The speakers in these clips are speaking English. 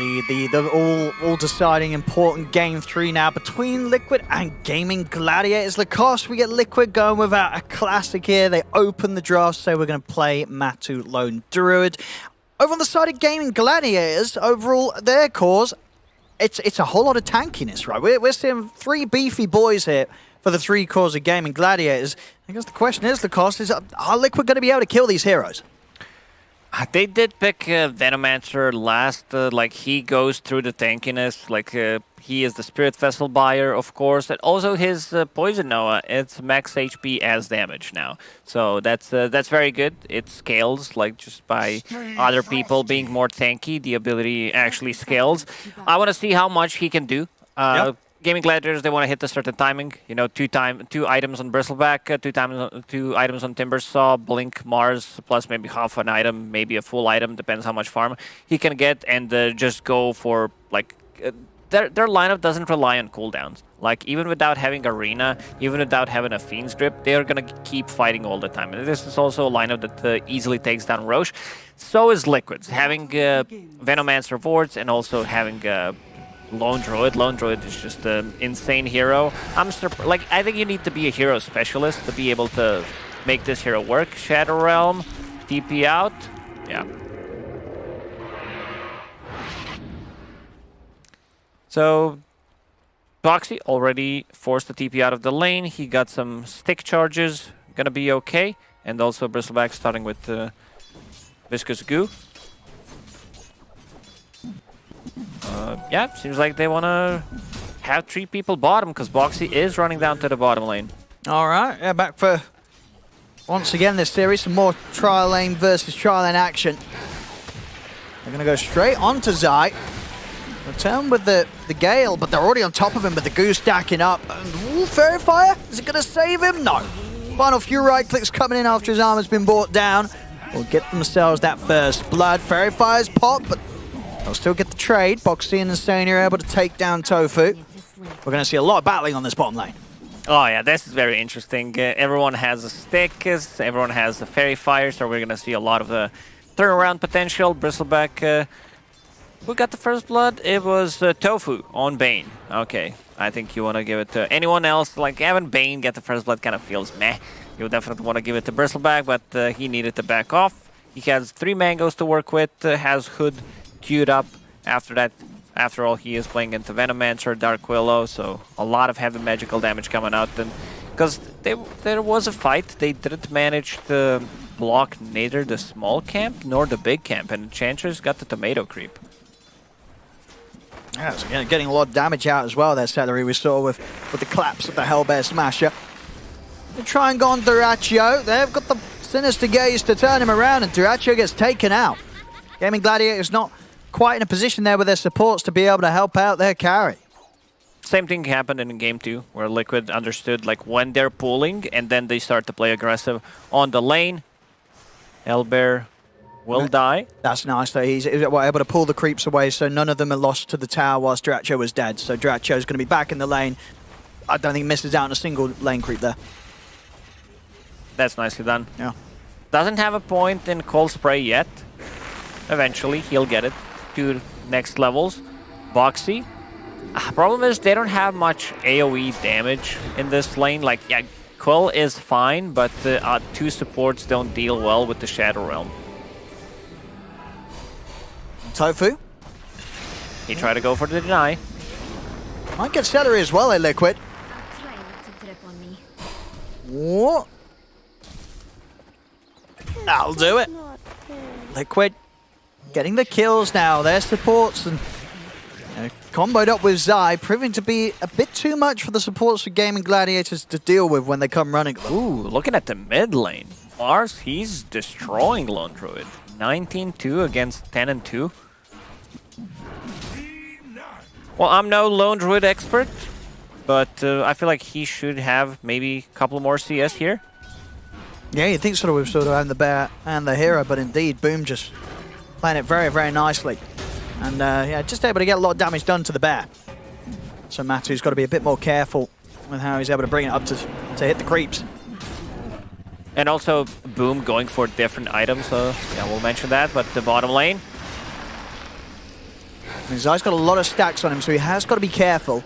The all deciding important game 3 now between Liquid and Gaming Gladiators. Lacoste, we get Liquid going without a classic here. They open the draft, so we're going to play Matu Lone Druid. Over on the side of Gaming Gladiators, overall, their cause, it's a whole lot of tankiness, right? We're seeing 3 beefy boys here for the 3 cores of Gaming Gladiators. I guess the question is, Lacoste, are Liquid going to be able to kill these heroes? They did pick Venomancer last, like he goes through the tankiness, like he is the Spirit Vessel buyer, of course, and also his Poison Noah, it's max HP as damage now. So that's very good. It scales, like just by other people being more tanky, the ability actually scales. I want to see how much he can do. Yep. Gaming Gladiators, they want to hit a certain timing. You know, 2 items on Bristleback, 2 items on Timbersaw, Blink, Mars, plus maybe half an item, maybe a full item, depends how much farm he can get, and just go for, like, their lineup doesn't rely on cooldowns. Like, even without having Arena, even without having a Fiend's Grip, they're going to keep fighting all the time. And this is also a lineup that easily takes down Roche. So is Liquid's, having Venomancer Wards and also having Lone Druid. Lone Druid is just an insane hero. I think you need to be a hero specialist to be able to make this hero work. Shadow Realm, TP out. Yeah. So, Boxy already forced the TP out of the lane. He got some stick charges. Gonna be okay. And also Bristleback starting with Viscous Goo. Yeah, seems like they want to have 3 people bottom because Boxy is running down to the bottom lane. All right, yeah, back for, once again, this series, some more trial lane versus trial lane action. They're going to go straight onto Zai. Return with the Gale, but they're already on top of him with the Goo stacking up. And, Fairy Fire, is it going to save him? No. Final few right clicks coming in after his armor's been brought down. Will get themselves that first blood. Fairy Fire's pop, but they'll still get the trade. Boxy and Insane are able to take down Tofu. We're going to see a lot of battling on this bottom lane. Oh yeah, this is very interesting. Everyone has a stick, everyone has a Fairy Fire, so we're going to see a lot of the turnaround potential. Bristleback, who got the first blood? It was Tofu on Bane. Okay, I think you want to give it to anyone else. Like having Bane get the first blood kind of feels meh. You definitely want to give it to Bristleback, but he needed to back off. He has 3 mangoes to work with, has Hood queued up. After that, after all, he is playing into Venomancer, Dark Willow, so a lot of heavy magical damage coming out. And because there was a fight, they didn't manage to block neither the small camp nor the big camp, and Enchantress got the tomato creep. Yeah, so getting a lot of damage out as well there, Celery, we saw with the collapse of the Hellbear Smasher. They try and go on Duraccio. They've got the Sinister Gaze to turn him around, and Duraccio gets taken out. Gaming Gladiators not quite in a position there with their supports to be able to help out their carry. Same thing happened in Game 2, where Liquid understood like when they're pulling, and then they start to play aggressive on the lane. Hellbear will die. That's nice, though. He's able to pull the creeps away, so none of them are lost to the tower whilst Duraccio was dead. So Duraccio's going to be back in the lane. I don't think he misses out on a single lane creep there. That's nicely done. Yeah. Doesn't have a point in Cold Spray yet. Eventually, he'll get it to next levels. Boxy. Problem is, they don't have much AoE damage in this lane. Like, yeah, Quill is fine, but 2 supports don't deal well with the Shadow Realm. Tofu. He tried to go for the deny. Might get Celery as well, Liquid. What? That'll do it. Liquid getting the kills now. Their supports and comboed up with Zai, proving to be a bit too much for the supports for Gaming Gladiators to deal with when they come running. Ooh, looking at the mid lane. Mars, he's destroying Lone Druid. 19-2 against 10-2. Well, I'm no Lone Druid expert, but I feel like he should have maybe a couple more CS here. Yeah, you think sort of having the bear and the hero, but indeed, Boom just playing it very, very nicely. And yeah, just able to get a lot of damage done to the bear. So Matu's got to be a bit more careful with how he's able to bring it up to hit the creeps. And also, Boom going for different items, so yeah, we'll mention that. But the bottom lane, And Zai's got a lot of stacks on him, so he has got to be careful.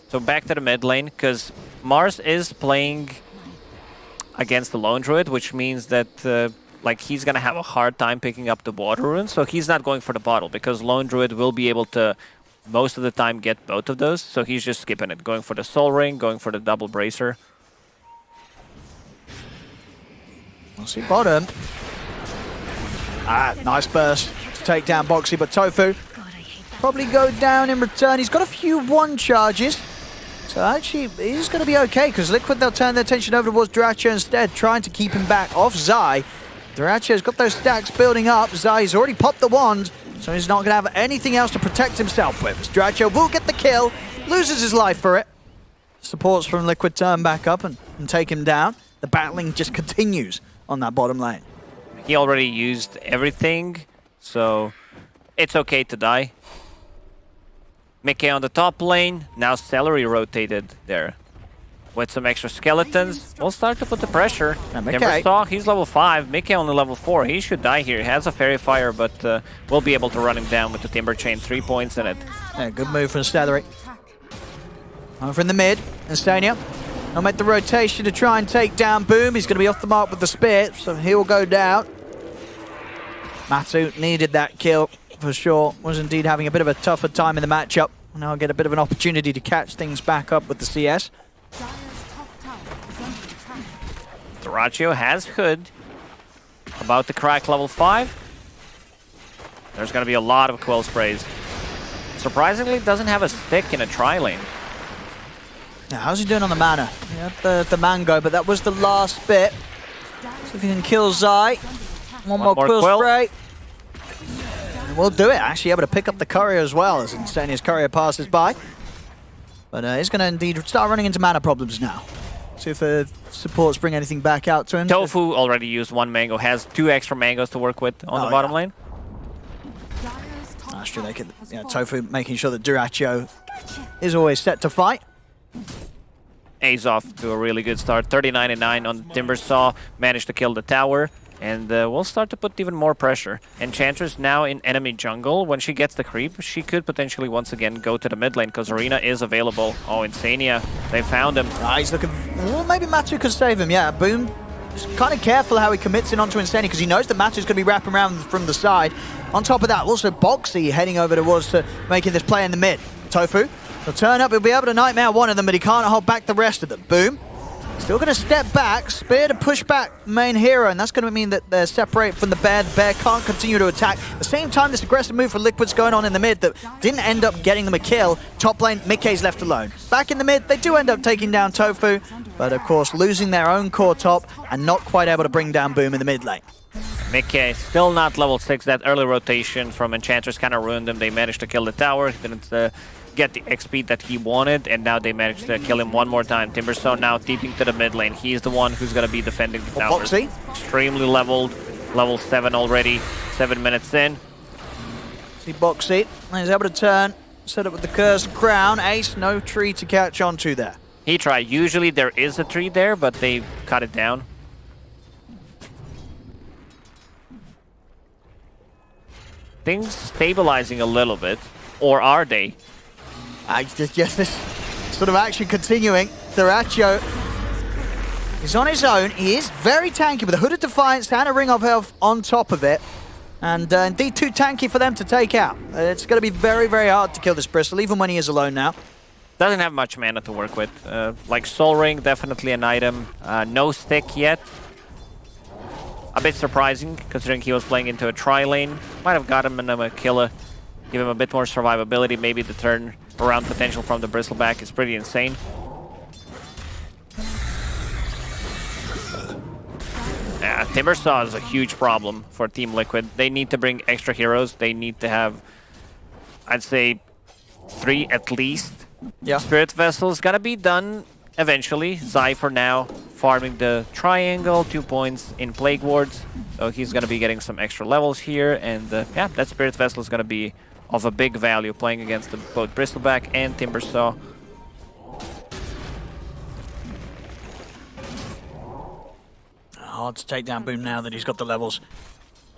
So back to the mid lane, because Mars is playing against the Lone Druid, which means that like he's gonna have a hard time picking up the water rune, so he's not going for the bottle because Lone Druid will be able to most of the time get both of those, so he's just skipping it, going for the Soul Ring, going for the double bracer. We'll see bottom. Nice burst to take down Boxy, but Tofu probably go down in return. He's got a few one charges, so actually he's going to be okay because Liquid, they'll turn their attention over towards Dyrachyo instead, trying to keep him back off Zai. Dyrachyo's got those stacks building up. Zai's already popped the wand, so he's not going to have anything else to protect himself with. Dyrachyo will get the kill, loses his life for it. Supports from Liquid turn back up and take him down. The battling just continues on that bottom lane. He already used everything, so it's okay to die. Mickey on the top lane, now Celery rotated there. With some extra skeletons, we'll start to put the pressure. Timbersaw, he's level 5, Mickey only level 4. He should die here. He has a Fairy Fire, but we'll be able to run him down with the Timber Chain, 3 points in it. Yeah, good move from Celery. Over in the mid, Instania. He'll make the rotation to try and take down Boom. He's going to be off the mark with the spear, so he'll go down. Matu needed that kill for sure. Was indeed having a bit of a tougher time in the matchup. Now I'll get a bit of an opportunity to catch things back up with the CS. Dyrachyo has Hood. About to crack level 5. There's going to be a lot of Quill Sprays. Surprisingly, doesn't have a stick in a tri-lane. Now, how's he doing on the mana? He had the mango, but that was the last bit. So if he can kill Zai. One more Quill Spray. And we'll do it. Actually able to pick up the courier as well as Instania's courier passes by. But he's going to indeed start running into mana problems now. See if the supports bring anything back out to him. Tofu already used 1 mango, has 2 extra mangoes to work with on the bottom lane. That's true. Tofu making sure that Dyrachyo is always set to fight. A's off to a really good start. 39-9 on the Timbersaw. Managed to kill the tower. And we'll start to put even more pressure. Enchantress now in enemy jungle. When she gets the creep, she could potentially once again go to the mid lane because Arena is available. Oh, Insania. They found him. He's looking... Well, maybe Matu could save him. Yeah, Boom. Just kind of careful how he commits in onto Insania because he knows that Matu's going to be wrapping around from the side. On top of that, also Boxy heading over towards to making this play in the mid. Tofu. He'll turn up, he'll be able to nightmare one of them, but he can't hold back the rest of them. Boom. Still going to step back, spear to push back main hero, and that's going to mean that they're separated from the bear. The bear can't continue to attack. At the same time, this aggressive move for Liquid's going on in the mid that didn't end up getting them a kill. Top lane, Mickey's left alone. Back in the mid, they do end up taking down Tofu, but of course losing their own core top and not quite able to bring down Boom in the mid lane. Mickey still not level 6. That early rotation from Enchantress kind of ruined him. They managed to kill the tower. Didn't get the XP that he wanted, and now they managed to kill him one more time. Timbersaw now deeping to the mid lane. He's the one who's going to be defending the towers. Boxy. Extremely leveled. Level 7 already. 7 minutes in. See Boxy. He's able to turn. Set up with the Cursed Crown. Ace, no tree to catch onto there. He tried. Usually there is a tree there, but they cut it down. Things stabilizing a little bit. Or are they? Yes, this sort of action continuing. Dyrachyo is on his own. He is very tanky with a Hood of Defiance and a Ring of Health on top of it. And indeed too tanky for them to take out. It's going to be very, very hard to kill this Bristle, even when he is alone now. Doesn't have much mana to work with. Like Soul Ring, definitely an item. No stick yet. A bit surprising, considering he was playing into a tri-lane. Might have got him in a killer. Give him a bit more survivability. Maybe the turn around potential from the Bristleback is pretty insane. Yeah, Timbersaw is a huge problem for Team Liquid. They need to bring extra heroes. They need to have, I'd say, 3 at least. Yeah. Spirit Vessel's gotta be done eventually. Zai for now, farming the triangle, 2 points in Plague Wards. So he's gonna be getting some extra levels here. And yeah, that Spirit Vessel is gonna be of a big value playing against both Bristleback and Timbersaw. Hard to take down Boom now that he's got the levels.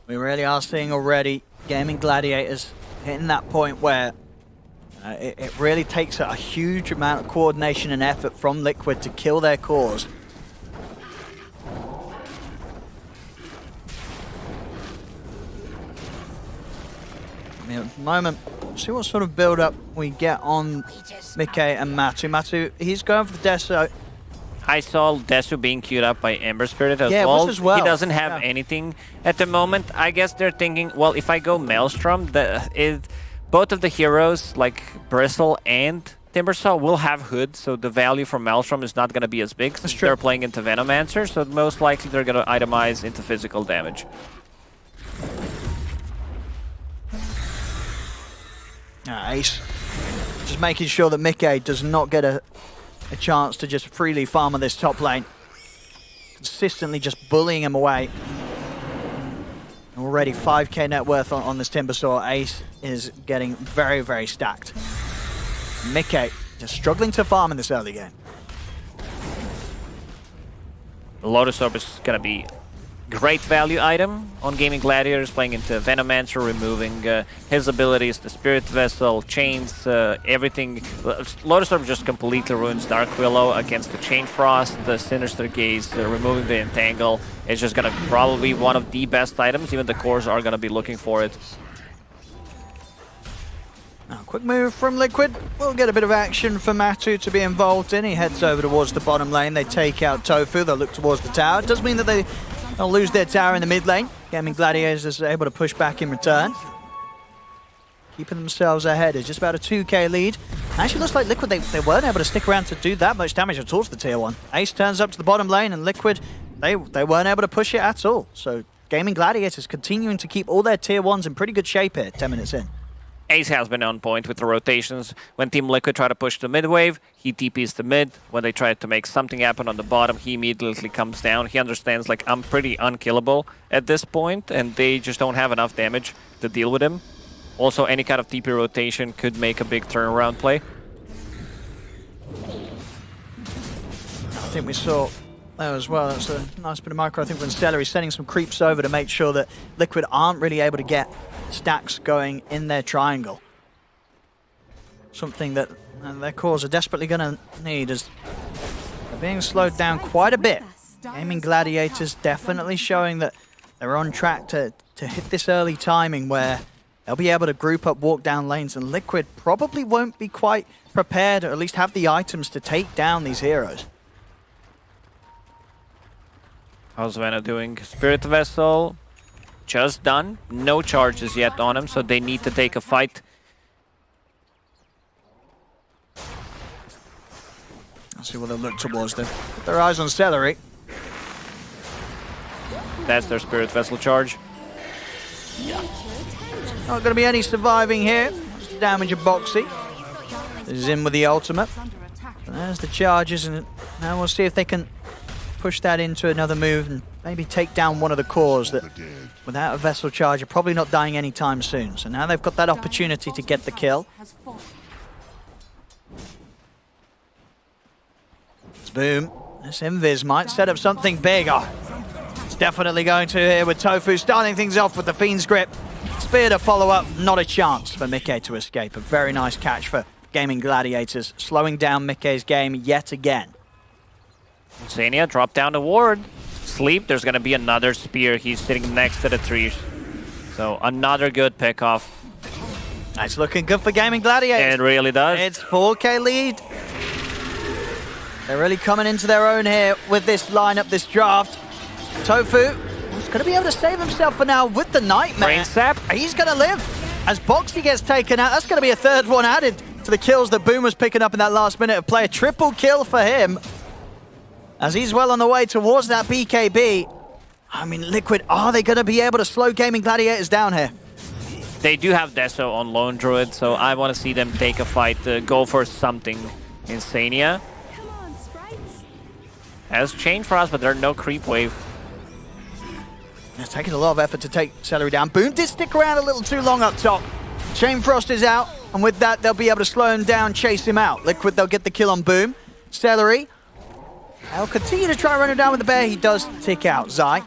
We really are seeing already Gaming Gladiators hitting that point where it really takes a huge amount of coordination and effort from Liquid to kill their cores. I mean, at the moment, see what sort of build-up we get on Mickey and Matu. Matu, he's going for the Deso. I saw Desu being queued up by Ember Spirit as, Yeah, it was as well. He doesn't have anything at the moment. I guess they're thinking, well, if I go Maelstrom, both of the heroes, like Bristle and Timbersaw, will have Hood, so the value from Maelstrom is not going to be as big since they're playing into Venomancer, so most likely they're going to itemize into physical damage. Ace, just making sure that Mickey does not get a chance to just freely farm on this top lane. Consistently just bullying him away. Already 5k net worth on this Timbersaw. Ace is getting very, very stacked. Mickey just struggling to farm in this early game. The Lotus Orb is going to be great value item on Gaming Gladiators, playing into Venomancer, removing his abilities, the Spirit Vessel, Chains, everything. Lotus Orb just completely ruins Dark Willow against the Chain Frost, the Sinister Gaze, removing the Entangle. It's just going to probably be one of the best items. Even the cores are going to be looking for it. Now, quick move from Liquid. We'll get a bit of action for Matu to be involved in. He heads over towards the bottom lane. They take out Tofu. They'll look towards the tower. It does mean that they'll lose their tower in the mid lane. Gaming Gladiators is able to push back in return. Keeping themselves ahead. It's just about a 2k lead. Actually looks like Liquid, they weren't able to stick around to do that much damage towards the tier 1. Ace turns up to the bottom lane, and Liquid, they weren't able to push it at all. So Gaming Gladiators continuing to keep all their tier 1s in pretty good shape here, 10 minutes in. Ace has been on point with the rotations. When Team Liquid try to push the mid wave, he TPs the mid. When they try to make something happen on the bottom, he immediately comes down. He understands, like, I'm pretty unkillable at this point, and they just don't have enough damage to deal with him. Also, any kind of TP rotation could make a big turnaround play. I think we saw there as well. That's a nice bit of micro. I think when Stellar is sending some creeps over to make sure that Liquid aren't really able to get stacks going in their triangle. Something that their cores are desperately going to need, as they're being slowed down quite a bit. Gaming Gladiators definitely showing that they're on track to hit this early timing where they'll be able to group up, walk down lanes, and Liquid probably won't be quite prepared, or at least have the items to take down these heroes. How's Vena doing? Spirit Vessel just done. No charges yet on him, so they need to take a fight. Let's see what they'll look towards them. Put their eyes on Celery. That's their Spirit Vessel charge. Not going to be any surviving here. Just damage of Boxy. Is in with the ultimate. There's the charges, and now we'll see if they can push that into another move and maybe take down one of the cores that, without a Vessel charge, are probably not dying anytime soon. So now they've got that opportunity to get the kill. Boom. This Invis might set up something big. Oh, it's definitely going to here with Tofu starting things off with the Fiend's Grip. Spear to follow up, not a chance for Mickey to escape. A very nice catch for Gaming Gladiators, slowing down Mickey's game yet again. Xenia drop down the ward. Sleep, there's going to be another spear. He's sitting next to the trees. So another good pick off. It's looking good for Gaming Gladiators. It really does. It's 4k lead. They're really coming into their own here with this lineup, this draft. Tofu is going to be able to save himself for now with the Nightmare. Brain Sap. He's going to live. As Boxy gets taken out, that's going to be a third one added to the kills that Boom was picking up in that last minute of play. A triple kill for him, as he's well on the way towards that BKB. I mean, Liquid, are they going to be able to slow Gaming Gladiators down here? They do have Deso on Lone Druid, so I want to see them take a fight, go for something in Xenia. Has Chain Frost, but there's no creep wave. It's taking a lot of effort to take Celery down. Boom did stick around a little too long up top. Chain Frost is out, and with that, they'll be able to slow him down, chase him out. Liquid, they'll get the kill on Boom. Celery, they'll continue to try and run him down with the bear. He does tick out. Zai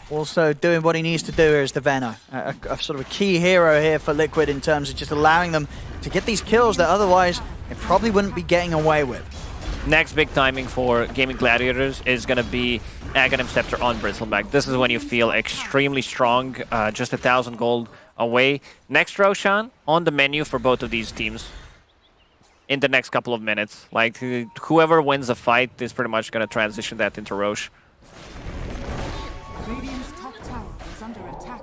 also doing what he needs to do here is the Veno. A sort of a key hero here for Liquid in terms of just allowing them to get these kills that otherwise they probably wouldn't be getting away with. Next big timing for Gaming Gladiators is going to be Aghanim Scepter on Bristleback. This is when you feel extremely strong, just 1,000 gold away. Next Roshan on the menu for both of these teams in the next couple of minutes. Like, whoever wins the fight is pretty much going to transition that into Rosh. Radiant's top tower is under attack.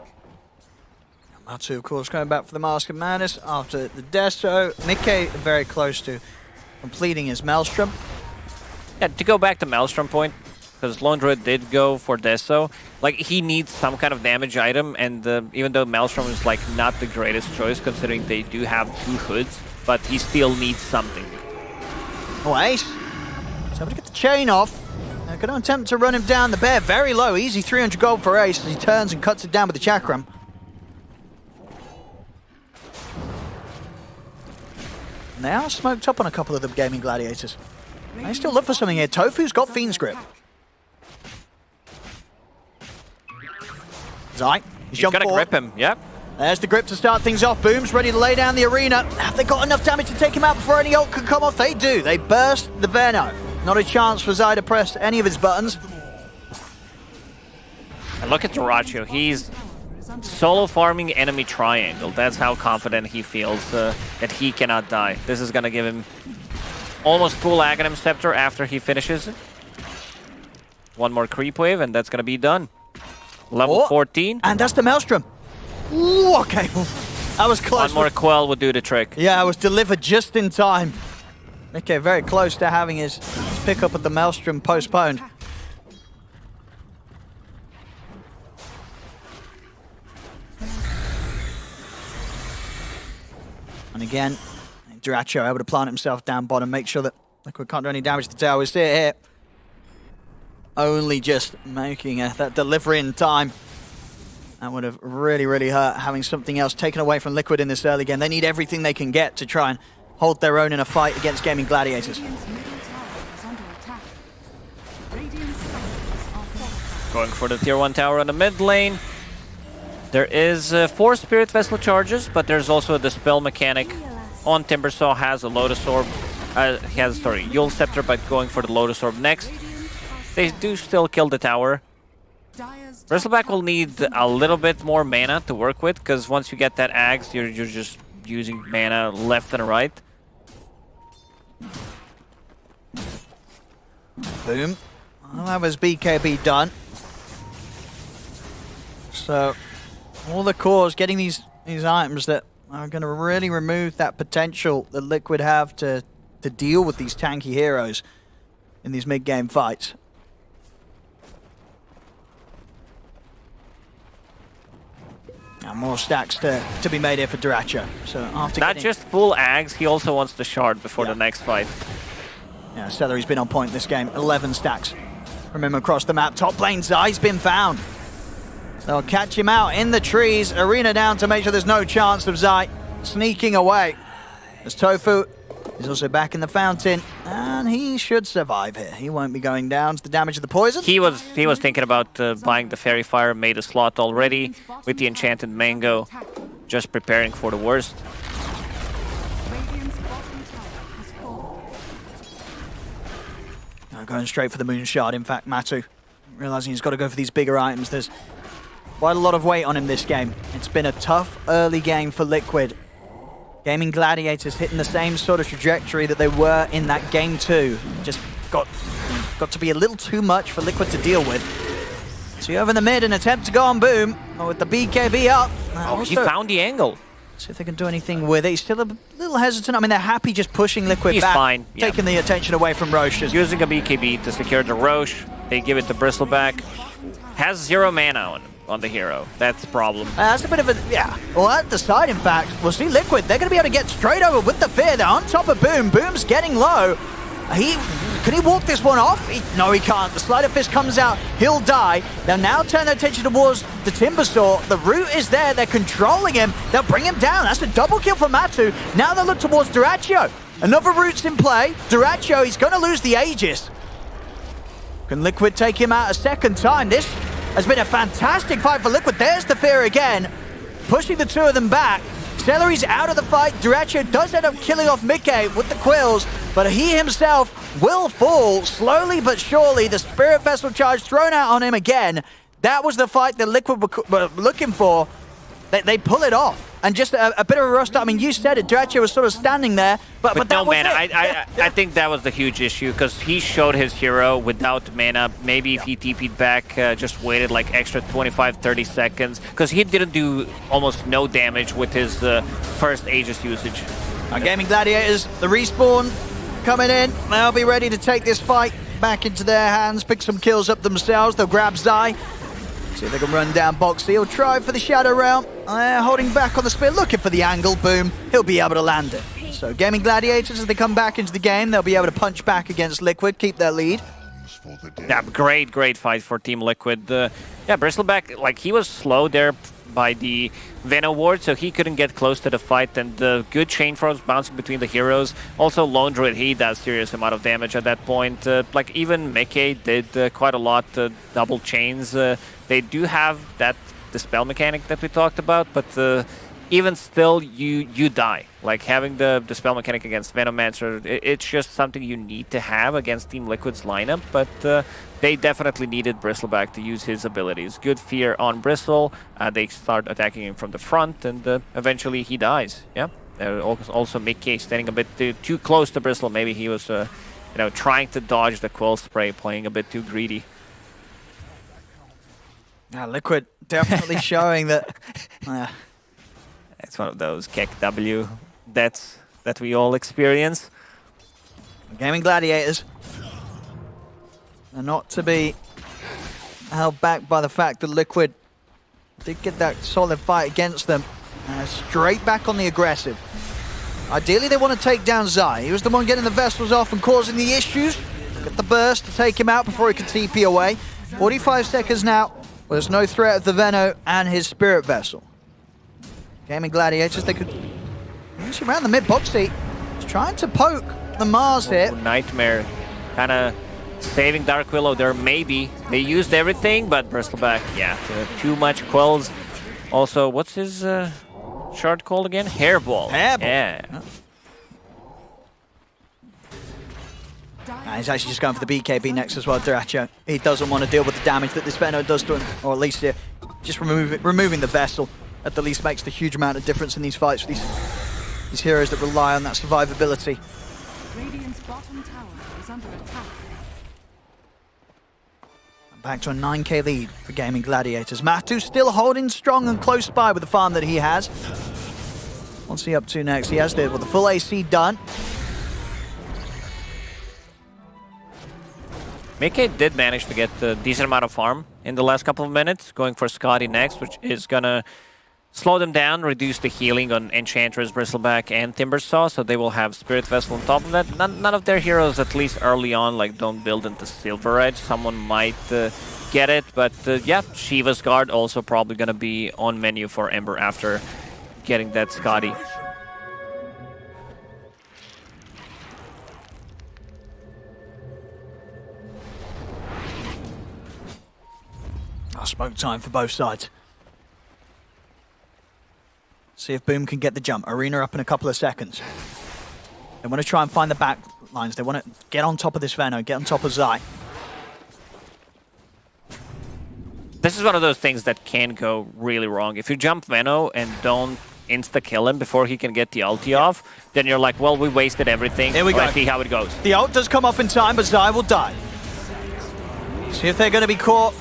Matu, of course, going back for the Mask of Madness after the Deso. Mikke very close to completing his Maelstrom. Yeah, to go back to Maelstrom point, because Lone Druid did go for Deso, like, he needs some kind of damage item, and even though Maelstrom is, like, not the greatest choice, considering they do have 2 hoods, but he still needs something. Oh, Ace. So able to get the chain off. They're going to attempt to run him down. The bear very low. Easy 300 gold for Ace as he turns and cuts it down with the Chakram. And they are smoked up on a couple of the Gaming Gladiators. They still look for something here. Tofu's got Fiend's Grip. Zai. He's got to grip him, yep. There's the grip to start things off. Boom's ready to lay down the arena. Have they got enough damage to take him out before any ult can come off? They do. They burst the Veno. Not a chance for Zai to press any of his buttons. And look at Dyrachyo. He's solo farming enemy triangle. That's how confident he feels that he cannot die. This is going to give him almost full Aghanim Scepter after he finishes it. One more creep wave and that's going to be done. Level 14. And that's the Maelstrom. Ooh, okay. That was close. One more Quell would do the trick. Yeah, it was delivered just in time. Okay, very close to having his pickup at the Maelstrom postponed. And again, Dyrachyo able to plant himself down bottom, make sure that Liquid can't do any damage to the tower. We see it here. Only just making that delivery in time. That would have really, really hurt, having something else taken away from Liquid in this early game. They need everything they can get to try and hold their own in a fight against Gaming Gladiators. Going for the tier 1 tower on the mid lane. There is 4 Spirit Vessel charges, but there's also a Dispel mechanic on Timbersaw. Has a Lotus Orb. He has, Yule Scepter, but going for the Lotus Orb next. They do still kill the tower. Bristleback will need a little bit more mana to work with, because once you get that axe, you're just using mana left and right. Boom. Well, that was BKB done. So, all the cores getting these items that are going to really remove that potential that Liquid have to deal with these tanky heroes in these mid-game fights. And more stacks to be made here for Dyrachyo. So after not just full Ags, he also wants the shard before the next fight. Yeah, Celery's been on point this game. 11 stacks from him across the map. Top lane, Zai's been found. They'll catch him out in the trees. Arena down to make sure there's no chance of Zai sneaking away. As Tofu is also back in the fountain, and he should survive here. He won't be going down to the damage of the poison. He was thinking about buying the Fairy Fire, made a slot already with the Enchanted Mango, just preparing for the worst. Going straight for the Moon Shard, in fact, Matu, realizing he's got to go for these bigger items. There's quite a lot of weight on him this game. It's been a tough early game for Liquid. Gaming Gladiators hitting the same sort of trajectory that they were in that game 2. Just got to be a little too much for Liquid to deal with. So over in the mid, an attempt to go on Boom with the BKB up. Oh, he found the angle. See if they can do anything with it. He's still a little hesitant. I mean, they're happy just pushing Liquid back. He's fine. Taking the attention away from Roche. Using a BKB to secure the Roche. They give it to Bristleback. Has 0 mana on the hero. That's the problem. That's a bit of a, yeah. Well, at the side, in fact, we'll see Liquid. They're going to be able to get straight over with the Fear. They're on top of Boom. Boom's getting low. Can he walk this one off? No, he can't. The Sleight of Fist comes out. He'll die. They'll now turn their attention towards the Timbersaw. The root is there. They're controlling him. They'll bring him down. That's a double kill for Matu. Now they'll look towards Dyrachyo. Another root's in play. Dyrachyo, he's going to lose the Aegis. Can Liquid take him out a second time? This has been a fantastic fight for Liquid. There's the fear again, pushing the two of them back. Celery's out of the fight. Duracho does end up killing off Mickey with the quills, but he himself will fall slowly but surely. The Spirit Vessel charge thrown out on him again. That was the fight that Liquid were looking for. They pull it off. And just a bit of a rust. I mean, you said it. Duracho was sort of standing there, but that no was mana. it. I think that was the huge issue because he showed his hero without mana. Maybe if he TP'd back, just waited like extra 25-30 seconds because he didn't do almost no damage with his first Aegis usage. Gaimin Gladiators, the respawn coming in. They'll be ready to take this fight back into their hands, pick some kills up themselves. They'll grab Zai. See if they can run down Boxy. He'll try for the Shadow Realm. Holding back on the spear, looking for the angle. Boom. He'll be able to land it. So Gaimin Gladiators, as they come back into the game, they'll be able to punch back against Liquid, keep their lead. Yeah, great fight for Team Liquid. Yeah, Bristleback, like he was slow there by the Venom ward, so he couldn't get close to the fight, and the good chain throws bouncing between the heroes. Also, Lone Druid, he does serious amount of damage at that point. Like even Mickey did quite a lot, double chains. They do have that dispel mechanic that we talked about, but even still, you die. Like having the dispel mechanic against Venomancer, it's just something you need to have against Team Liquid's lineup, but they definitely needed Bristleback to use his abilities. Good fear on Bristle. They start attacking him from the front, and eventually he dies. Yeah. Also, Mickey standing a bit too close to Bristle. Maybe he was, trying to dodge the quill spray, playing a bit too greedy. Liquid definitely showing that. It's one of those Keck W deaths that we all experience. Gaimin Gladiators are not to be held back by the fact that Liquid did get that solid fight against them. Straight back on the aggressive. Ideally, they want to take down Zai. He was the one getting the vessels off and causing the issues. Get the burst to take him out before he can TP away. 45 seconds now. Well, there's no threat of the Veno and his Spirit Vessel. Gaimin Gladiators, they could reach around the mid-box seat. He's trying to poke the Mars here. Nightmare kind of saving Dark Willow there, maybe. They used everything, but Bristleback, yeah, too much quells. Also, what's his shard called again? Hairball. Hairball. Yeah. He's actually just going for the BKB next as well, Duracho. He doesn't want to deal with the damage that this Veno does to him, or at least just removing the vessel at the least makes a huge amount of difference in these fights for these heroes that rely on that survivability. Radiant's bottom tower is under attack. Back to a 9k lead for Gaimin Gladiators. Matu still holding strong and close by with the farm that he has. What's he up to next? He has the full AC done. Mickey did manage to get a decent amount of farm in the last couple of minutes, going for Scotty next, which is gonna slow them down, reduce the healing on Enchantress, Bristleback, and Timbersaw, so they will have Spirit Vessel on top of that. None of their heroes, at least early on, like don't build into Silver Edge. Someone might get it, but yeah, Shiva's Guard also probably gonna be on menu for Ember after getting that Scotty. Smoke time for both sides. See if Boom can get the jump. Arena up in a couple of seconds. They want to try and find the back lines. They want to get on top of this Veno, get on top of Zai. This is one of those things that can go really wrong. If you jump Veno and don't insta-kill him before he can get the ulti off, then you're like, well, we wasted everything. Here we go. Let's see how it goes. The ult does come off in time, but Zai will die. See if they're going to be caught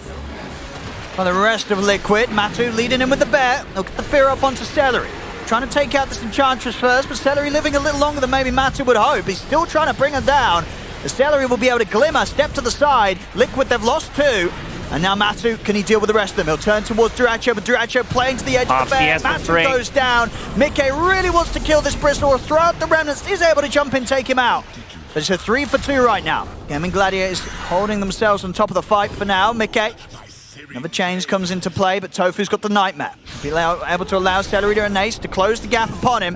by the rest of Liquid. Matu leading in with the bear. They'll get the fear up onto Celery. Trying to take out this Enchantress first, but Celery living a little longer than maybe Matu would hope. He's still trying to bring her down. The Celery will be able to glimmer, step to the side. Liquid, they've lost two. And now Matu, can he deal with the rest of them? He'll turn towards Duracho, but Duracho playing to the edge of the bear. Matu goes down. Mickey really wants to kill this Bristle, or throw out the remnants. Is able to jump in, take him out. But it's a 3 for 2 right now. Gaimin Gladiators holding themselves on top of the fight for now. Mickey. Another change comes into play, but Tofu's got the Nightmare. Be able to allow Celery to an ace to close the gap upon him.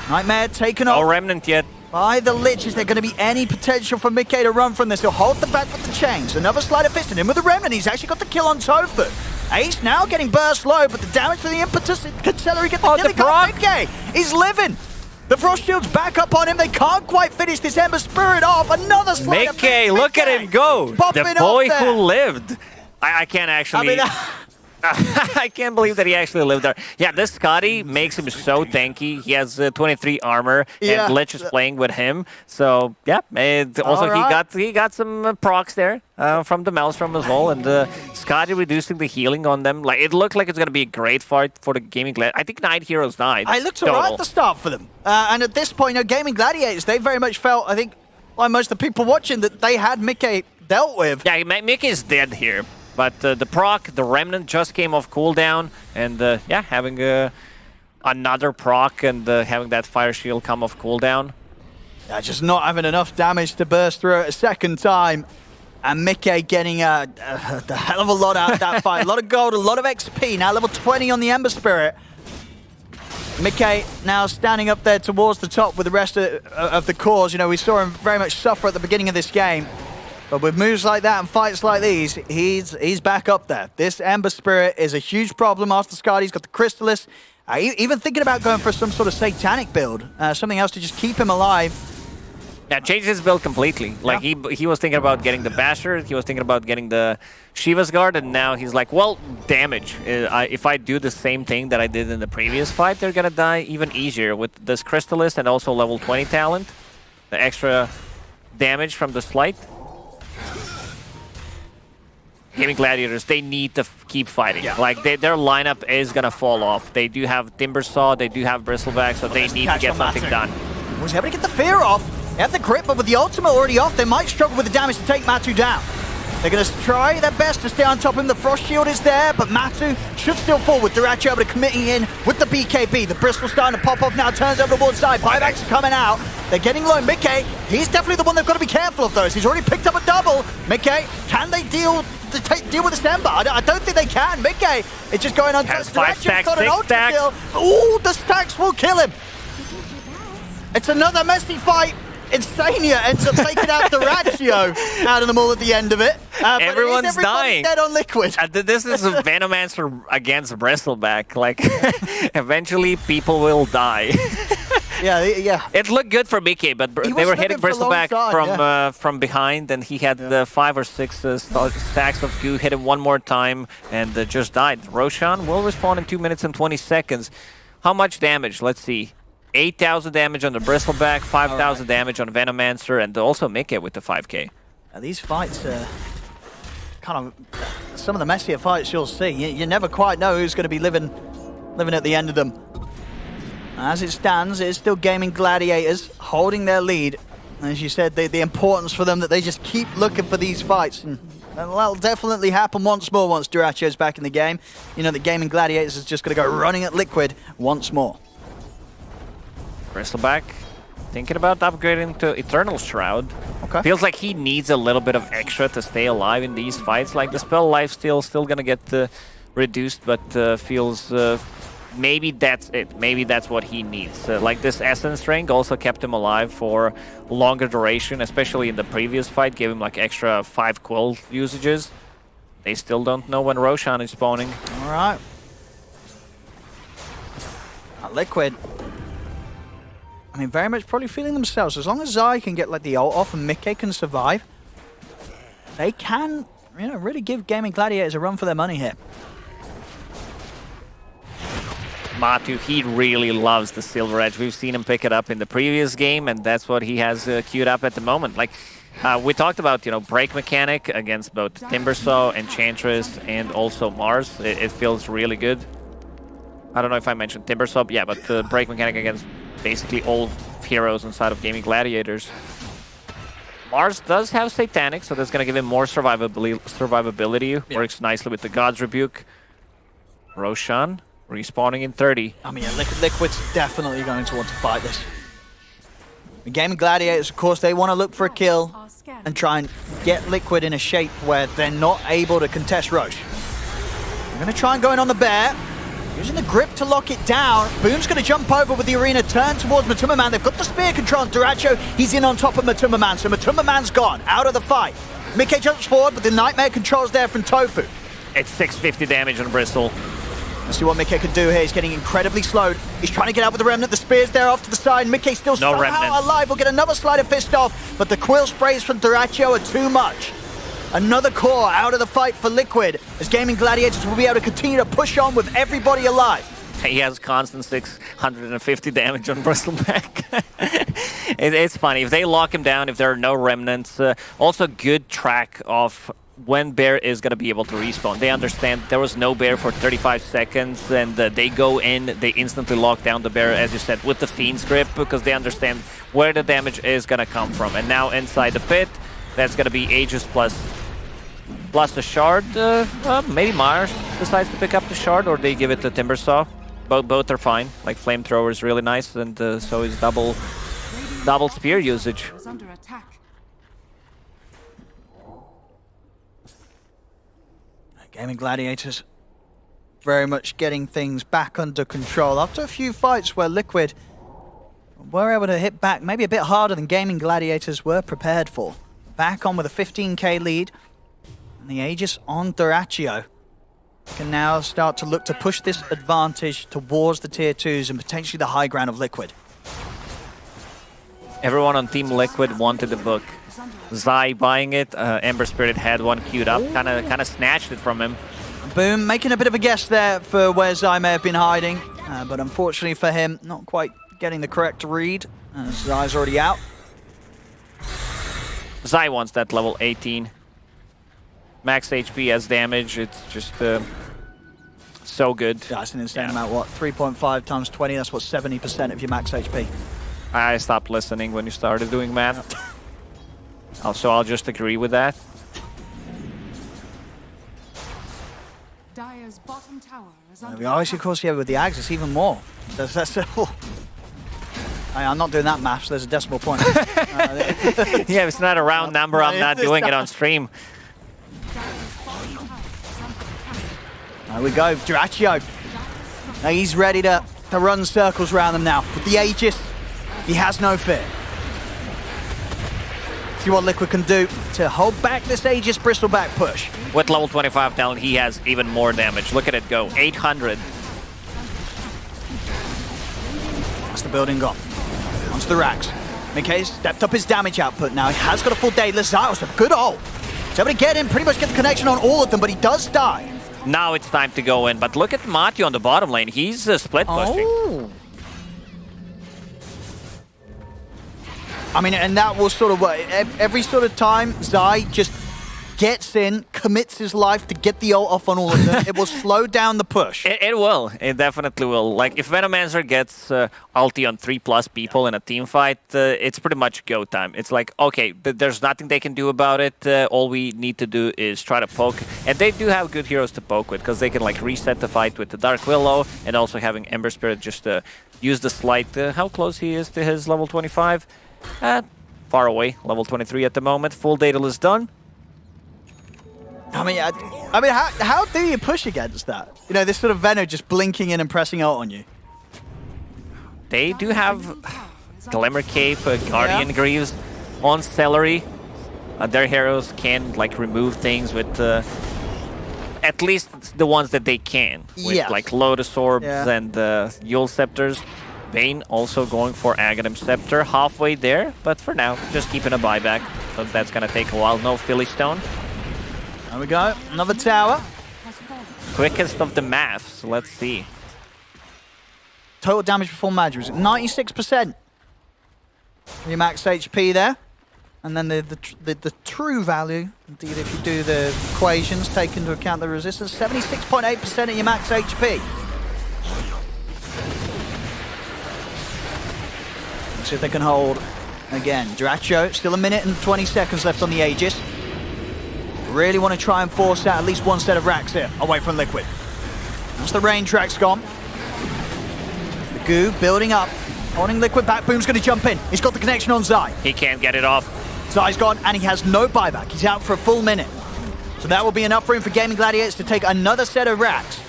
Nightmare taken off. No Remnant yet. by the Lich. Is there going to be any potential for Mickey to run from this? He'll hold the back with the chains. Another sleight of fist and in with the Remnant. He's actually got the kill on Tofu. Ace now getting burst low, but the damage to the impetus can Celery get the kill. The proc. Mickey, he's living. The Frost Shield's back up on him. They can't quite finish this Ember Spirit off. Another sleight of fist. Mickey, look at him go. The boy who lived. I can't actually... I can't believe that he actually lived there. Yeah, this Scotty makes him so tanky. He has 23 armor, and Lich is playing with him. So yeah, also he got some procs there from the Maelstrom as well, and Scotty reducing the healing on them. Like it looked like it's gonna be a great fight for the Gaming Gladiators. I think 9 heroes died. I looked alright at the start for them, and at this point, Gaming Gladiators, they very much felt, I think, like most of the people watching, that they had Mickey dealt with. Yeah, Mickey's dead here. But the proc, the Remnant just came off cooldown, and yeah, having another proc and having that Fire Shield come off cooldown. Yeah, just not having enough damage to burst through it a second time. And Mickey getting a hell of a lot out of that fight. A lot of gold, a lot of XP. Now level 20 on the Ember Spirit. Mickey now standing up there towards the top with the rest of the cores. You know, we saw him very much suffer at the beginning of this game. But with moves like that and fights like these, he's back up there. This Ember Spirit is a huge problem after Scotty's got the Crystallis. Even thinking about going for some sort of Satanic build, something else to just keep him alive. Yeah, changed his build completely. Like he was thinking about getting the Basher, he was thinking about getting the Shiva's Guard, and now he's like, well, damage. If I do the same thing that I did in the previous fight, they're gonna die even easier with this Crystallis and also level 20 talent. The extra damage from the Slight. Gaming Gladiators, they need to keep fighting. Yeah. Like, their lineup is going to fall off. They do have Timbersaw, they do have Bristleback, so they need to get something done. Was able to get the fear off. They have the grip, but with the ultimate already off, they might struggle with the damage to take Matu down. They're going to try their best to stay on top of him. The Frost Shield is there, but Matu should still fall with Duracho able to committing in with the BKB. The Bristol starting to pop off now, turns over towards side. Buybacks are coming out. They're getting low. Mickey, he's definitely the one they've got to be careful of those. He's already picked up a double. Mickey, can they deal with this Ember? I don't think they can. Mickey, it's just going on. Has 5 stacks, 6 stacks. Ooh, the stacks will kill him. It's another messy fight. Insania ends up taking out the Ratio out of them all at the end of it. Everyone's dying. Dead on Liquid. This is a Venomancer against Bristleback. Like, eventually people will die. Yeah. It looked good for Mickey, but they were hitting Bristleback from behind, and he had 5 or 6 stacks of goo, hit him one more time, and just died. Roshan will respawn in 2 minutes and 20 seconds. How much damage? Let's see. 8,000 damage on the Bristleback, 5,000 damage on Venomancer, and also Mickey with the 5k. These fights are kind of some of the messier fights you'll see. You never quite know who's going to be living at the end of them. As it stands, it's still Gaming Gladiators holding their lead. As you said, the importance for them that they just keep looking for these fights. And that'll definitely happen once more once Duracho's back in the game. You know, the Gaming Gladiators is just going to go running at Liquid once more. Bristleback thinking about upgrading to Eternal Shroud. Okay. Feels like he needs a little bit of extra to stay alive in these fights. Like the spell lifesteal still gonna get reduced, but feels maybe that's it. Maybe that's what he needs. Like this Essence Ring also kept him alive for longer duration, especially in the previous fight. Gave him like extra 5 quill usages. They still don't know when Roshan is spawning. All right. Liquid. I mean, very much probably feeling themselves. As long as Zai can get like the ult off and Mickey can survive, they can, you know, really give Gaming Gladiators a run for their money here. Matu, he really loves the Silver Edge. We've seen him pick it up in the previous game, and that's what he has queued up at the moment. Like, we talked about, you know, break mechanic against both Timbersaw, Enchantress, and also Mars. It feels really good. I don't know if I mentioned Timbersaw, yeah, but the break mechanic against basically all heroes inside of Gaming Gladiators. Mars does have Satanic, so that's going to give him more survivability. Yeah. Works nicely with the God's Rebuke. Roshan respawning in 30. I mean, Liquid's definitely going to want to fight this. The Gaming Gladiators, of course, they want to look for a kill and try and get Liquid in a shape where they're not able to contest Roche. They're going to try and go in on the bear. Using the grip to lock it down. Boom's going to jump over with the arena, turn towards Matuma-man. They've got the spear control on Duracho. He's in on top of Matuma-man, so Matuma-man's gone, out of the fight. Mickey jumps forward, but the Nightmare controls there from Tofu. It's 650 damage on Bristle. Let's see what Mickey can do here. He's getting incredibly slowed. He's trying to get out with the Remnant. The spear's there off to the side. Mickey still somehow Remnant. alive. We'll get another Slider Fist off, but the Quill sprays from Duracho are too much. Another core out of the fight for Liquid, as Gaimin Gladiators will be able to continue to push on with everybody alive. He has constant 650 damage on Bristleback. It's funny. If they lock him down, if there are no remnants, also good track of when Bear is going to be able to respawn. They understand there was no Bear for 35 seconds, and they go in, they instantly lock down the Bear, as you said, with the Fiend's Grip, because they understand where the damage is going to come from. And now inside the pit, that's going to be Aegis plus a shard. Maybe Mars decides to pick up the shard, or they give it to Timbersaw. Both are fine. Like Flamethrower is really nice, and so is double spear usage. Is under attack. Gaimin Gladiators very much getting things back under control after a few fights where Liquid were able to hit back maybe a bit harder than Gaimin Gladiators were prepared for. Back on with a 15k lead, and the Aegis on Duracho can now start to look to push this advantage towards the tier 2s and potentially the high ground of Liquid. Everyone on Team Liquid wanted the book. Zai buying it, Ember Spirit had one queued up, kind of snatched it from him. Boom, making a bit of a guess there for where Zai may have been hiding, but unfortunately for him, not quite getting the correct read, as Zai's already out. Zai wants that level 18. Max HP as damage, it's just so good. That's an insane amount, what? 3.5 times 20, that's what, 70% of your max HP. I stopped listening when you started doing math. So I'll just agree with that. Dire's bottom tower is under We always, of course, yeah, with the Ags, it's even more. That's I'm not doing that maths, there's a decimal point. Yeah, if it's not a round number, I'm not doing it on stream. There we go, Duracho. Now he's ready to run circles around them now. With the Aegis, he has no fear. See what Liquid can do to hold back this Aegis Bristleback push. With level 25 talent, he has even more damage. Look at it go, 800. That's the building gone. Onto the racks. Mickey's stepped up his damage output now. He has got a full day. Lazarus, a good ult. He's able to get in, pretty much get the connection on all of them, but he does die. Now it's time to go in, but look at Mati on the bottom lane. He's split pushing. Oh. I mean, and that will sort of work. Every sort of time Zai just gets in, commits his life to get the ult off on all of them, it will slow down the push. It will. It definitely will. Like, if Venomancer gets ulti on 3+ people in a team fight, it's pretty much go time. It's like, okay, there's nothing they can do about it. All we need to do is try to poke. And they do have good heroes to poke with, because they can, like, reset the fight with the Dark Willow, and also having Ember Spirit just use the slight... how close he is to his level 25? Far away, level 23 at the moment. Full Daedal is done. I mean, how do you push against that? You know, this sort of Venom just blinking in and pressing out on you. They do have Glimmer Cape, Guardian Greaves on Celery. Their heroes can, like, remove things with... at least the ones that they can. With, like, Lotus Orbs and Yule Scepters. Bane also going for Aghanim Scepter, halfway there, but for now, just keeping a buyback. So that's gonna take a while. No Philly Stone. There we go, another tower. Quickest of the maths, let's see. Total damage before magic was 96%. Your max HP there. And then the true value, indeed, if you do the equations, take into account the resistance, 76.8% of your max HP. See if they can hold again. Duracho, still a minute and 20 seconds left on the Aegis. Really want to try and force out at least one set of racks here, away from Liquid. Once the rain track's gone. The goo building up, holding Liquid back. Boom's going to jump in. He's got the connection on Zai. He can't get it off. Zai's gone, and he has no buyback. He's out for a full minute. So that will be enough room for Gaimin Gladiators to take another set of racks.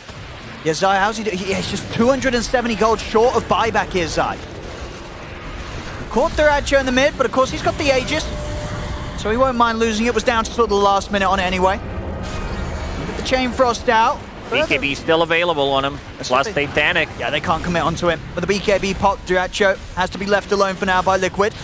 Yeah, Zai, how's he doing? Yeah, he's just 270 gold short of buyback here, Zai. Caught Duracho in the mid, but of course he's got the Aegis, so he won't mind losing it. Was down to sort of the last minute on it anyway. Get the Chain Frost out. BKB still available on him, plus Titanic. Yeah, they can't commit onto him. But the BKB pop, Duracho has to be left alone for now by Liquid.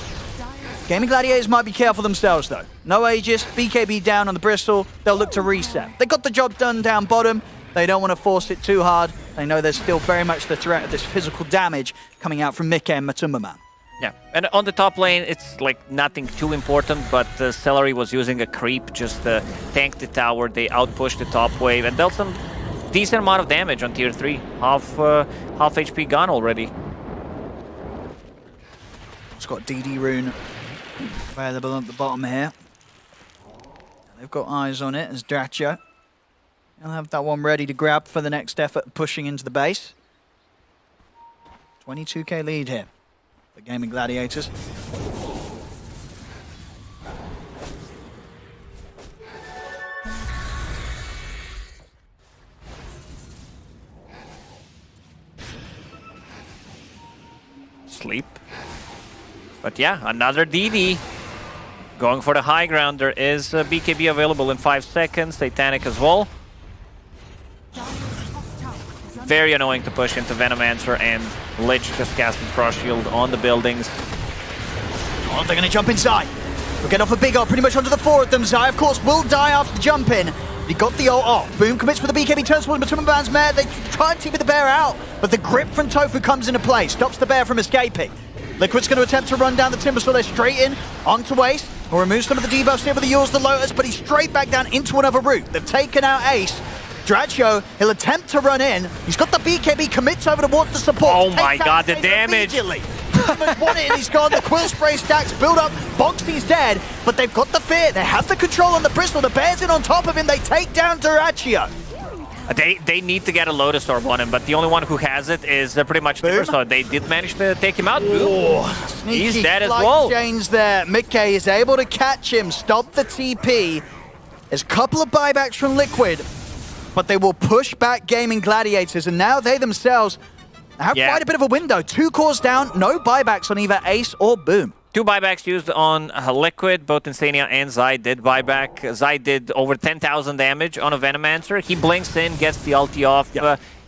Gaming Gladiators might be careful themselves, though. No Aegis, BKB down on the Bristle. They'll look to reset. They got the job done down bottom. They don't want to force it too hard. They know there's still very much the threat of this physical damage coming out from Mikke and Matumbaman. Yeah, and on the top lane, it's like nothing too important, but Celery was using a creep just to tank the tower. They outpushed the top wave and dealt some decent amount of damage on tier 3. Half HP gone already. It's got DD Rune available at the bottom here. They've got eyes on it as Dracho. He'll have that one ready to grab for the next effort, pushing into the base. 22k lead here for Gaming Gladiators. Sleep. But yeah, another DD. Going for the high ground. There is BKB available in 5 seconds. Titanic as well. Very annoying to push into Venomancer, and Lich just casting Frost Shield on the buildings. Oh, they're going to jump inside. We'll get off a big ult pretty much onto the 4 of them. Zai, of course, will die after the jump in. He got the ult off. Boom commits with the BKB, turns towards Matumbaman's mare. They try and team with the bear out, but the grip from Tofu comes into play. Stops the bear from escaping. Liquid's going to attempt to run down the Timber, so they're straight in onto Ace. Or removes some of the debuffs here with the Yours the Lotus, but he's straight back down into another route. They've taken out Ace. Dracho, he'll attempt to run in. He's got the BKB, commits over towards the support. Oh my god, the damage! Won it, and he's gone. The Quill Spray stacks build up. Boxy's dead, but they've got the fear. They have the control on the Bristle. The Bear's in on top of him. They take down Duracho. They need to get a Lotus Orb on him, but the only one who has it is pretty much Timber, so they did manage to take him out. Oh, he's dead as well. Chains there. Mikke is able to catch him, stop the TP. There's a couple of buybacks from Liquid, but they will push back Gaming Gladiators, and now they themselves have quite a bit of a window. 2 cores down, no buybacks on either Ace or Boom. 2 buybacks used on Liquid. Both Insania and Zai did buyback. Zai did over 10,000 damage on a Venomancer. He blinks in, gets the ulti off.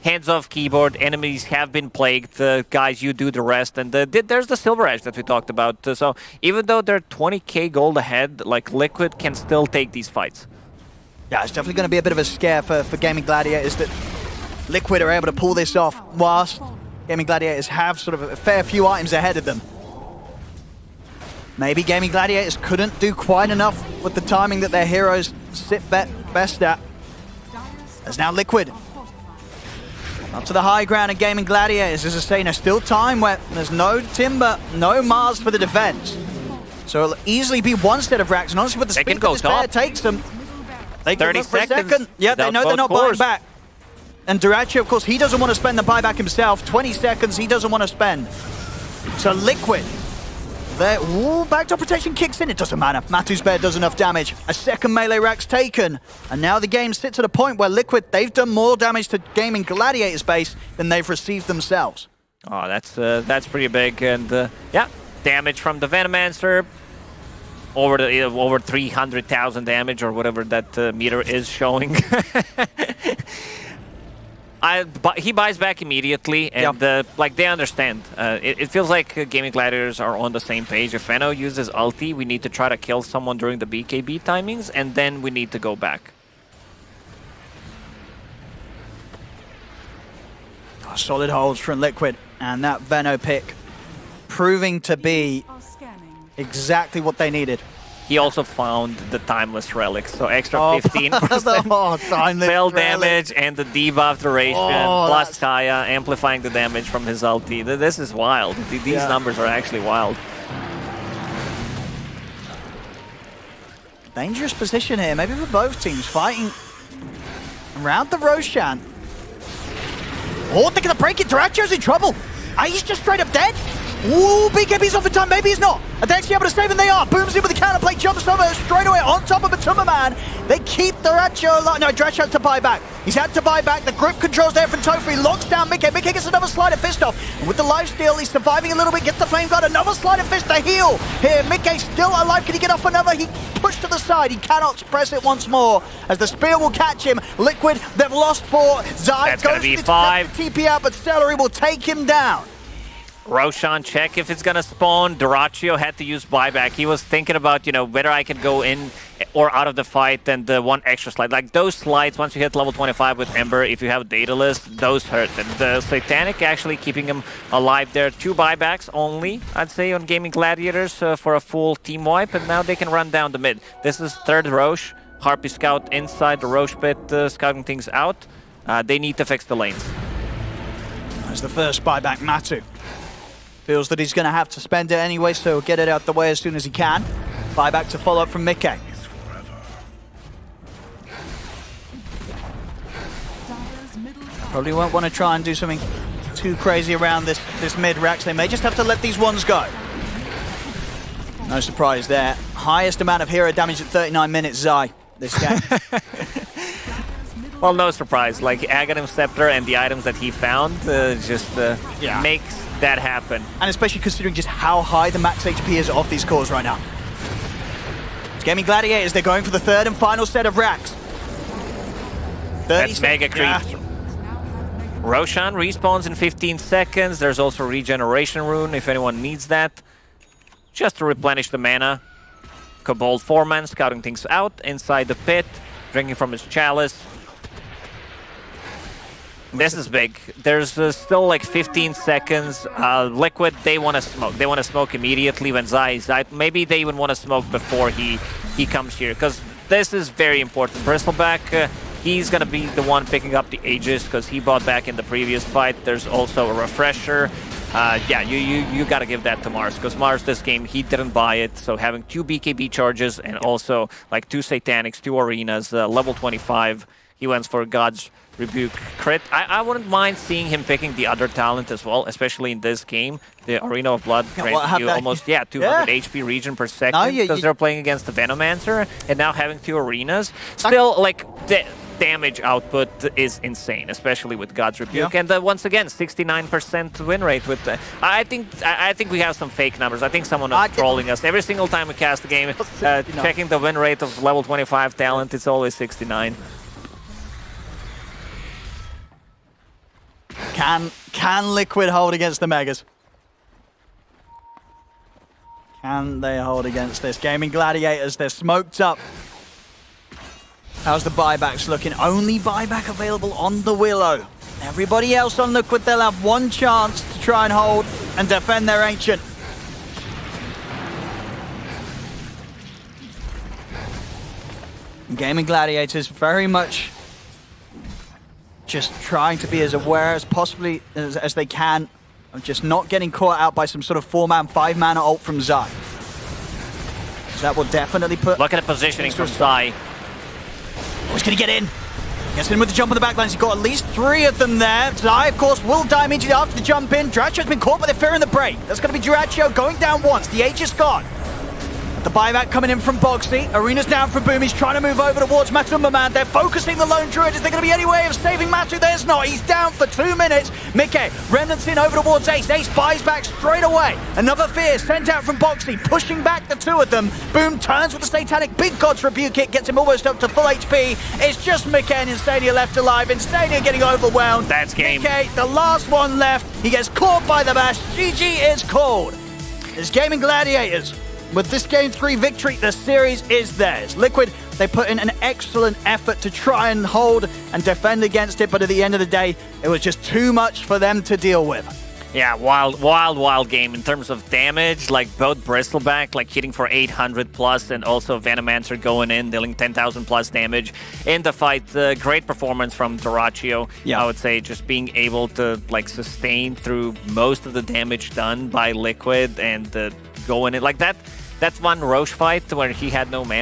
Hands off keyboard. Enemies have been plagued. Guys, you do the rest. And there's the Silver Edge that we talked about. So even though they're 20k gold ahead, like Liquid can still take these fights. Yeah, it's definitely going to be a bit of a scare for Gaming Gladiators that Liquid are able to pull this off, whilst Gaming Gladiators have sort of a fair few items ahead of them. Maybe Gaming Gladiators couldn't do quite enough with the timing that their heroes sit best at. There's now Liquid up to the high ground of Gaming Gladiators. As I say, there's still time where there's no Timber, no Mars for the defense. So it'll easily be one set of racks, and honestly with the speed that this bear takes them, they can look for a second. Yeah, they know they're not buying back. And Duracho, of course, he doesn't want to spend the buyback himself. 20 seconds he doesn't want to spend. So Liquid, there, backdoor protection kicks in. It doesn't matter. Matu's bear does enough damage. A second melee rack's taken. And now the game sits at a point where Liquid, they've done more damage to Gaming Gladiators base than they've received themselves. Oh, that's pretty big. And yeah, damage from the Venomancer. Over 300,000 damage or whatever that meter is showing. He buys back immediately, and like they understand. It feels like Gaming Gladiators are on the same page. If Veno uses ulti, we need to try to kill someone during the BKB timings, and then we need to go back. Oh, solid holds from Liquid, and that Veno pick proving to be exactly what they needed. He also found the Timeless Relic, so extra 15% spell damage and the debuff duration, plus Kaya amplifying the damage from his ulti. This is wild. These numbers are actually wild. Dangerous position here, maybe for both teams, fighting around the Roshan. Oh, they're going to break it. Duracho's in trouble. He's just straight up dead. Ooh, BKB's off in time, maybe he's not. And they're actually able to save, and they are. Booms in with the counterplay, jumps over straight away on top of a temen-temen. They keep Dyrachyo alive. No, Dyrachyo had to buy back. He's had to buy back. The grip controls there from Topher. He locks down Mickey. Mickey gets another slider fist off. And with the lifesteal, he's surviving a little bit. Gets the flame guard, another slider fist to heal. Here, Mickey still alive. Can he get off another? He pushed to the side. He cannot press it once more as the spear will catch him. Liquid, they've lost 4. Zai That's goes gonna be to 5. TP out, but Celery will take him down. Roshan, check if it's gonna spawn. Dyrachyo had to use buyback. He was thinking about, whether I could go in or out of the fight and the one extra slide. Like those slides, once you hit level 25 with Ember, if you have a data list, those hurt. And the Satanic actually keeping him alive there. 2 buybacks only, I'd say, on Gaming Gladiators for a full team wipe. And now they can run down the mid. This is 3rd Roche. Harpy Scout inside the Roche pit, scouting things out. They need to fix the lanes. As the first buyback, Matu feels that he's going to have to spend it anyway, so he'll get it out the way as soon as he can. Buyback to follow up from Mickey. Probably won't want to try and do something too crazy around this mid-Rax. They may just have to let these ones go. No surprise there. Highest amount of hero damage at 39 minutes, Zai, this game. Well, no surprise. Like Aghanim Scepter and the items that he found makes that happen. And especially considering just how high the max HP is off these cores right now. It's Gaming Gladiators, they're going for the 3rd and final set of racks. That's mega creep. Roshan respawns in 15 seconds. There's also regeneration rune if anyone needs that. Just to replenish the mana. Kobold 4-man scouting things out inside the pit, drinking from his chalice. This is big. There's still like 15 seconds. Liquid, they want to smoke. They want to smoke immediately when Zai is out. Maybe they even want to smoke before he comes here, because this is very important. Bristleback, he's going to be the one picking up the Aegis because he bought back in the previous fight. There's also a refresher. Yeah, you got to give that to Mars, because Mars this game, he didn't buy it. So having 2 BKB charges and also like 2 Satanics, 2 Arenas, level 25, he went for God's Rebuke crit. I wouldn't mind seeing him picking the other talent as well, especially in this game. The Arena of Blood grants you almost 200 HP regen per second because they're playing against the Venomancer, and now having 2 Arenas. Still, like, the damage output is insane, especially with God's Rebuke. And once again, 69% win rate with the... I think we have some fake numbers. I think someone is trolling us. Every single time we cast the game, checking the win rate of level 25 talent, it's always 69. Can Liquid hold against the Megas? Can they hold against this? Gaming Gladiators, they're smoked up. How's the buybacks looking? Only buyback available on the Willow. Everybody else on Liquid, they'll have one chance to try and hold and defend their Ancient. Gaming Gladiators very much just trying to be as aware as possibly as they can of just not getting caught out by some sort of 4-man, 5-man ult from Zai. So that will definitely put... Look at the positioning from Zai. Oh, he's going to get in. Gets in with the jump on the backlines. He's got at least 3 of them there. Zai, of course, will die immediately after the jump in. Dyrachyo's been caught by the fear in the break. That's going to be Dyrachyo going down once. The Aegis gone. The buyback coming in from Boxy. Arena's down from Boom. He's trying to move over towards Matumba. They're focusing the Lone Druid. Is there going to be any way of saving Matu? There's not. He's down for 2 minutes. Mickey, Remnants in over towards Ace. Ace buys back straight away. Another fear sent out from Boxy, pushing back the 2 of them. Boom turns with the Satanic Big God's Rebuke. It gets him almost up to full HP. It's just Mickey and Instadia left alive. Instadia getting overwhelmed. That's game. Mickey, the last one left. He gets caught by the bash. GG is called. It's Gaming Gladiators. With this Game 3 victory, the series is theirs. Liquid, they put in an excellent effort to try and hold and defend against it, but at the end of the day, it was just too much for them to deal with. Yeah, wild game in terms of damage. Like both Bristleback, like hitting for 800 plus, and also Venomancer going in, dealing 10,000 plus damage in the fight. Great performance from Dyrachyo. Yeah. I would say just being able to like sustain through most of the damage done by Liquid and go in it like that. That's one Roche fight where he had no mana.